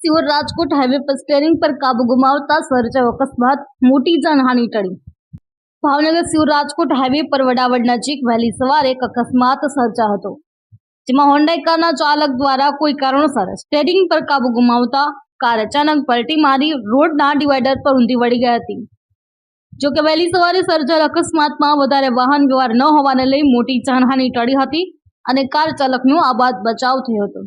Sihor Rajkot highway પર steering પર કાબુ ગુમાવતા સર્જાયો અકસ્માત, મોટી જાનહાનિ ટળી। ભાવનગર સિહોર રાજકોટ હાઈવે પર વડાવડ નજીક વહેલી સવારે એક અકસ્માત સર્જાયો હતો, જેમાં હોન્ડા કારના ચાલક દ્વારા કોઈ કારણોસર સ્ટીયરિંગ પર કાબુ ગુમાવતા કાર અચાનક પલટી મારી રોડના ડિવાઈડર પર ઊંધી વળી ગઈ હતી। જો કે વહેલી સવારે સર્જાયેલ અકસ્માતમાં વધારે વાહન વ્યવહાર ન હોવાને લઈ મોટી જાનહાનિ ટળી હતી અને કાર ચાલકનો આબાદ બચાવ થયો હતો।